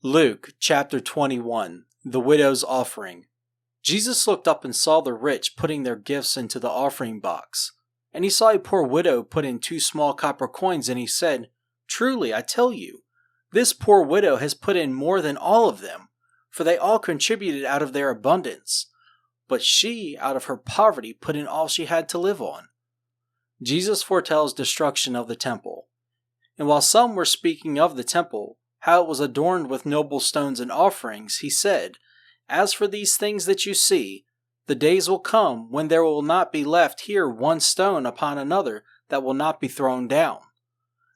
Luke chapter 21. The widow's offering. Jesus looked up and saw the rich putting their gifts into the offering box. And he saw a poor widow put in 2 small copper coins, and he said, "Truly, I tell you, this poor widow has put in more than all of them, for they all contributed out of their abundance. But she, out of her poverty, put in all she had to live on." Jesus foretells destruction of the temple. And while some were speaking of the temple, how it was adorned with noble stones and offerings, he said, "As for these things that you see, the days will come when there will not be left here one stone upon another that will not be thrown down."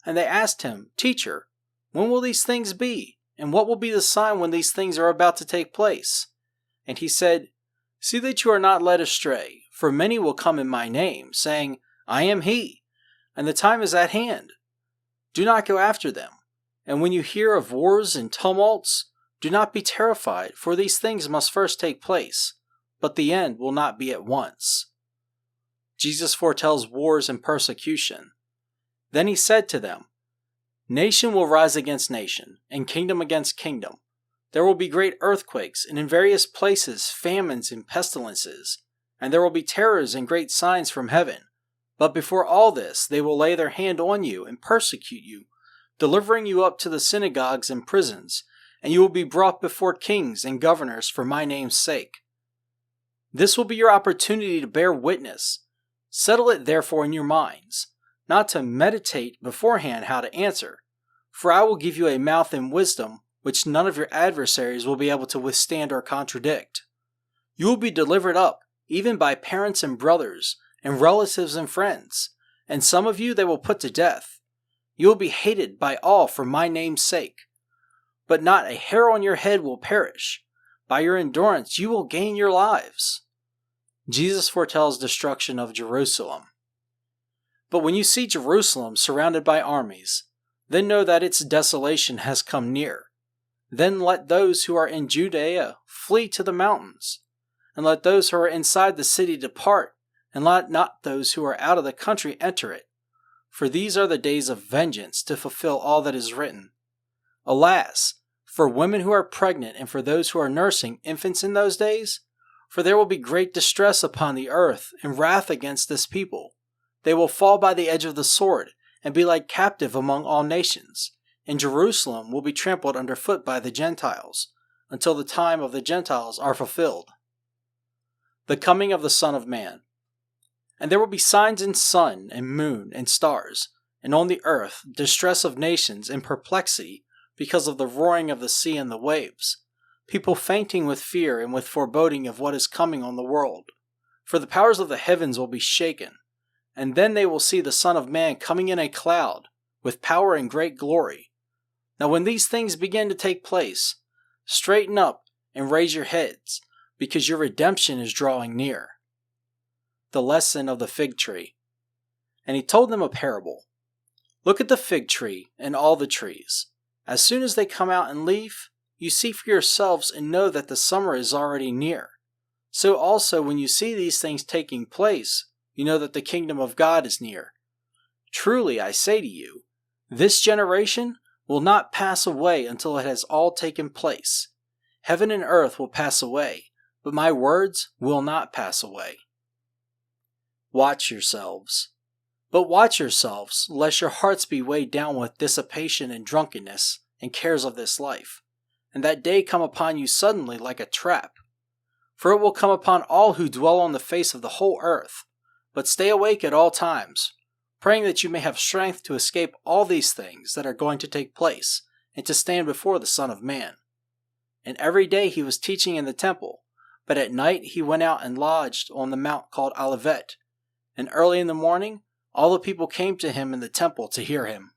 And they asked him, "Teacher, when will these things be? And what will be the sign when these things are about to take place?" And he said, "See that you are not led astray, for many will come in my name, saying, 'I am he,' and the time is at hand. Do not go after them. And when you hear of wars and tumults, do not be terrified, for these things must first take place, but the end will not be at once." Jesus foretells wars and persecution. Then he said to them, "Nation will rise against nation, and kingdom against kingdom. There will be great earthquakes, and in various places famines and pestilences, and there will be terrors and great signs from heaven. But before all this, they will lay their hand on you and persecute you, delivering you up to the synagogues and prisons, and you will be brought before kings and governors for my name's sake. This will be your opportunity to bear witness. Settle it therefore in your minds, not to meditate beforehand how to answer, for I will give you a mouth and wisdom which none of your adversaries will be able to withstand or contradict. You will be delivered up, even by parents and brothers, and relatives and friends, and some of you they will put to death. You will be hated by all for my name's sake. But not a hair on your head will perish. By your endurance you will gain your lives." Jesus foretells destruction of Jerusalem. "But when you see Jerusalem surrounded by armies, then know that its desolation has come near. Then let those who are in Judea flee to the mountains, and let those who are inside the city depart, and let not those who are out of the country enter it. For these are the days of vengeance, to fulfill all that is written. Alas, for women who are pregnant and for those who are nursing infants in those days, for there will be great distress upon the earth and wrath against this people. They will fall by the edge of the sword and be like captive among all nations, and Jerusalem will be trampled underfoot by the Gentiles, until the time of the Gentiles are fulfilled." The coming of the Son of Man. "And there will be signs in sun and moon and stars, and on the earth distress of nations and perplexity because of the roaring of the sea and the waves, people fainting with fear and with foreboding of what is coming on the world. For the powers of the heavens will be shaken, and then they will see the Son of Man coming in a cloud, with power and great glory. Now when these things begin to take place, straighten up and raise your heads, because your redemption is drawing near." The lesson of the fig tree. And he told them a parable. "Look at the fig tree and all the trees. As soon as they come out in leaf, you see for yourselves and know that the summer is already near. So also when you see these things taking place, you know that the kingdom of God is near. Truly, I say to you, this generation will not pass away until it has all taken place. Heaven and earth will pass away, but my words will not pass away." Watch yourselves. But watch yourselves, lest your hearts be weighed down with dissipation and drunkenness and cares of this life, and that day come upon you suddenly like a trap. For it will come upon all who dwell on the face of the whole earth. But stay awake at all times, praying that you may have strength to escape all these things that are going to take place, and to stand before the Son of Man. And every day he was teaching in the temple, but at night he went out and lodged on the mount called Olivet. And early in the morning, all the people came to him in the temple to hear him.